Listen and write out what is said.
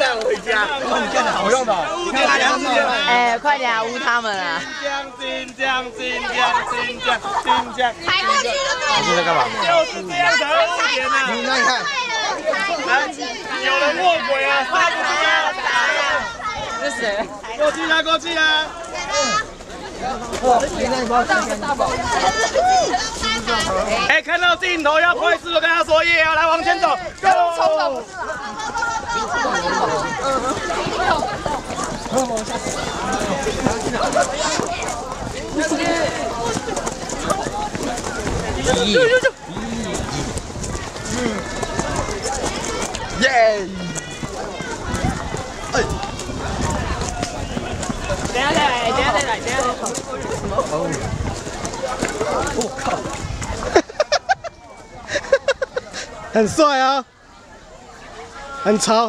带我回家。你干的好用的，你看哎，快点啊，捂他们啊！金江。踩过去就对了。你在干嘛？就是这样才污点呐！你那你看，有人卧轨啊，刹不住啊！这是谁？过去啊！哎，看到镜头要快速的跟他说耶，来往前走 ，Go！ 耶！哎，等下再来。什么？我靠！很帅啊，很潮。